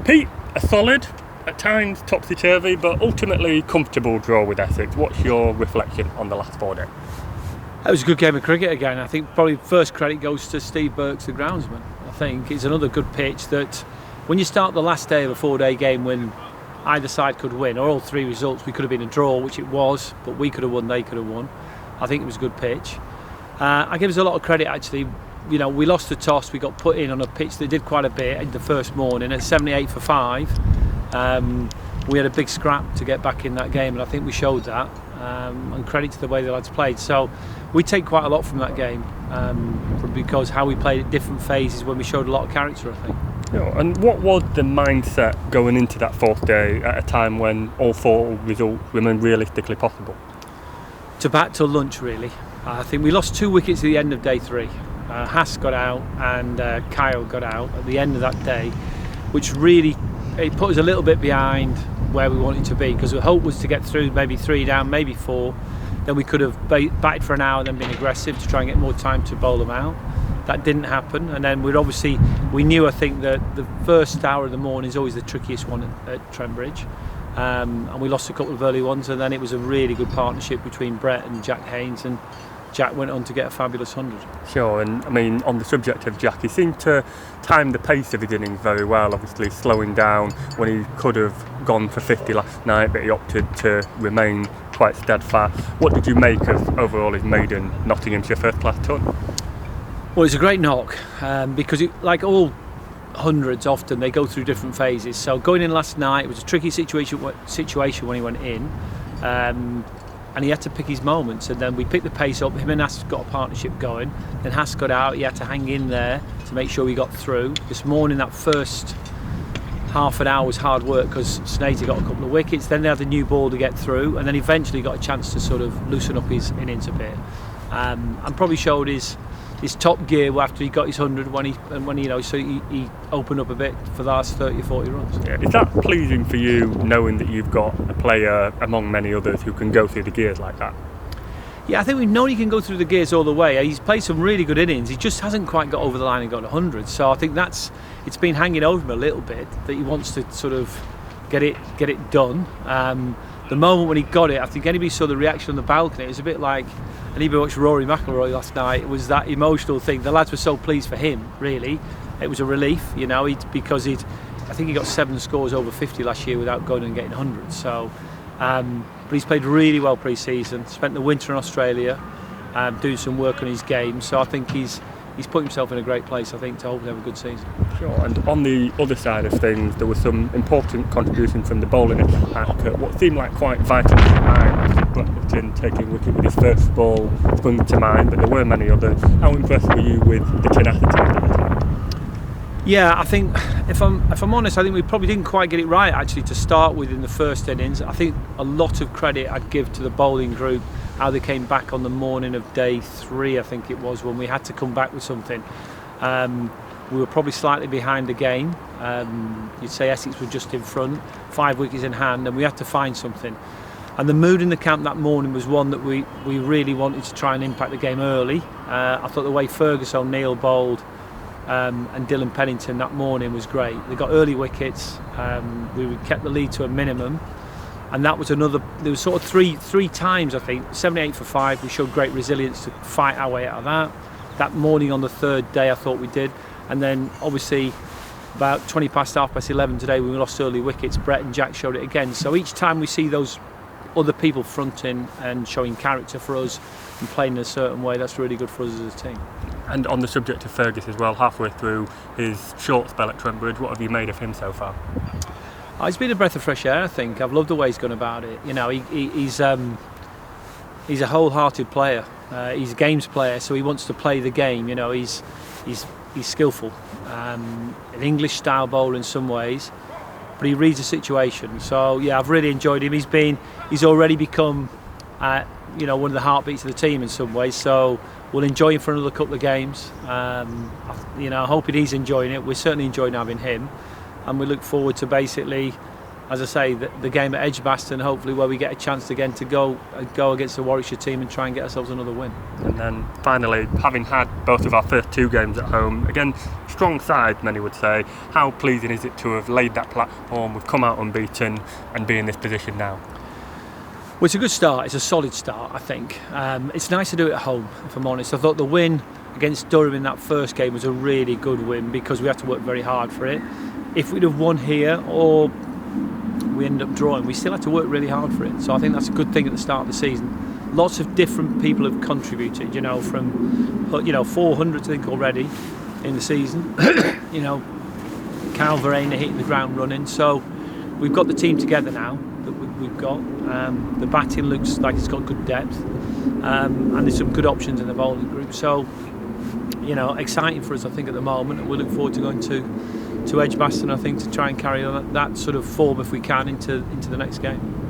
Pete, a solid, at times topsy-turvy, but ultimately comfortable draw with Essex. What's your reflection on the last 4 days? It was a good game of cricket again. I think probably first credit goes to Steve Burks, the groundsman. I think it's another good pitch that when you start the last day of a 4-day game when either side could win, or all three results, we could have been a draw, which it was, but we could have won, they could have won. I think it was a good pitch. I give us a lot of credit actually. You know, we lost the toss, we got put in on a pitch that did quite a bit in the first morning at 78 for 5. We had a big scrap to get back in that game, and I think we showed that. And credit to the way the lads played. So we take quite a lot from that game, because how we played at different phases when we showed a lot of character, I think. And what was the mindset going into that 4th day at a time when all 4 results remained realistically possible? To bat till lunch, really. I think we lost 2 wickets at the end of day 3. Haas got out and Kyle got out at the end of that day, which really it put us a little bit behind where we wanted to be, because the hope was to get through maybe 3 down, maybe 4. Then we could have batted for an hour and then been aggressive to try and get more time to bowl them out. That didn't happen, and then we knew, I think, that the first hour of the morning is always the trickiest one at Trent Bridge, and we lost a couple of early ones, and then it was a really good partnership between Brett and Jack Haynes, and Jack went on to get a fabulous 100. Sure, and I mean, on the subject of Jack, he seemed to time the pace of his innings very well, obviously slowing down when he could have gone for 50 last night, but he opted to remain quite steadfast. What did you make of overall his maiden Nottinghamshire first-class ton? Well, it's a great knock, because like all hundreds, often they go through different phases. So going in last night, it was a tricky situation when he went in, and he had to pick his moments. And then we picked the pace up. Him and Haas got a partnership going. Then Haas got out. He had to hang in there to make sure we got through. This morning, that first half an hour was hard work because Snater got a couple of wickets. Then they had the new ball to get through, and then eventually got a chance to sort of loosen up his innings a bit, and probably showed his top gear after he got his 100 when he opened up a bit for the last 30 or 40 runs. Yeah. Is that pleasing for you, knowing that you've got a player among many others who can go through the gears like that? Yeah, I think we've known he can go through the gears all the way. He's played some really good innings. He just hasn't quite got over the line and got 100. So I think it's been hanging over him a little bit, that he wants to sort of get it done. The moment when he got it, I think anybody saw the reaction on the balcony. It was a bit like anybody watched Rory McIlroy last night. It was that emotional thing. The lads were so pleased for him. Really, it was a relief, because I think he got 7 scores over 50 last year without going and getting 100. So, but he's played really well pre-season. Spent the winter in Australia, doing some work on his game. So I think he's put himself in a great place, I think, to hopefully have a good season. Sure, and on the other side of things, there was some important contribution from the bowling attack at what seemed like quite vital times. Blackburn taking wicket with his first ball sprung to mind, but there were many others. How impressed were you with the tenacity of the attack? Yeah, I think if I'm honest, I think we probably didn't quite get it right actually to start with in the first innings. I think a lot of credit I'd give to the bowling group, how they came back on the morning of day 3, I think it was, when we had to come back with something. We were probably slightly behind the game. You'd say Essex were just in front, 5 wickets in hand, and we had to find something. And the mood in the camp that morning was one that we really wanted to try and impact the game early. I thought the way Ferguson, Neil bowled, and Dylan Pennington that morning was great. They got early wickets. We kept the lead to a minimum. And that was another, there was sort of three times, I think, 78 for 5. We showed great resilience to fight our way out of that. That morning on the 3rd day, I thought we did. And then, obviously, about 20 past 11 today, when we lost early wickets, Brett and Jack showed it again. So each time we see those other people fronting and showing character for us and playing in a certain way, that's really good for us as a team. And on the subject of Fergus as well, halfway through his short spell at Trent Bridge, what have you made of him so far? He's been a breath of fresh air, I think. I've loved the way he's gone about it. He's a wholehearted player. He's a games player, so he wants to play the game. He's skillful. An English style bowler in some ways, but he reads the situation. So yeah, I've really enjoyed him. He's already become one of the heartbeats of the team in some ways. So we'll enjoy him for another couple of games. I hope he's enjoying it. We're certainly enjoying having him. And we look forward to basically as I say, the game at Edgbaston, hopefully where we get a chance again to go against the Warwickshire team and try and get ourselves another win. And then finally, having had both of our first 2 games at home, again, strong side, many would say, how pleasing is it to have laid that platform, we've come out unbeaten and be in this position now? Well, it's a good start, it's a solid start, I think. It's nice to do it at home, if I'm honest. I thought the win against Durham in that first game was a really good win because we had to work very hard for it. If we'd have won here or we end up drawing, we still had to work really hard for it. So I think that's a good thing at the start of the season. Lots of different people have contributed, from 400 I think already in the season. Cal Verena hitting the ground running. So we've got the team together now that we've got. The batting looks like it's got good depth, and there's some good options in the bowling group. So exciting for us, I think, at the moment, and we look forward to going to Edgbaston, I think, to try and carry on that sort of form if we can into the next game.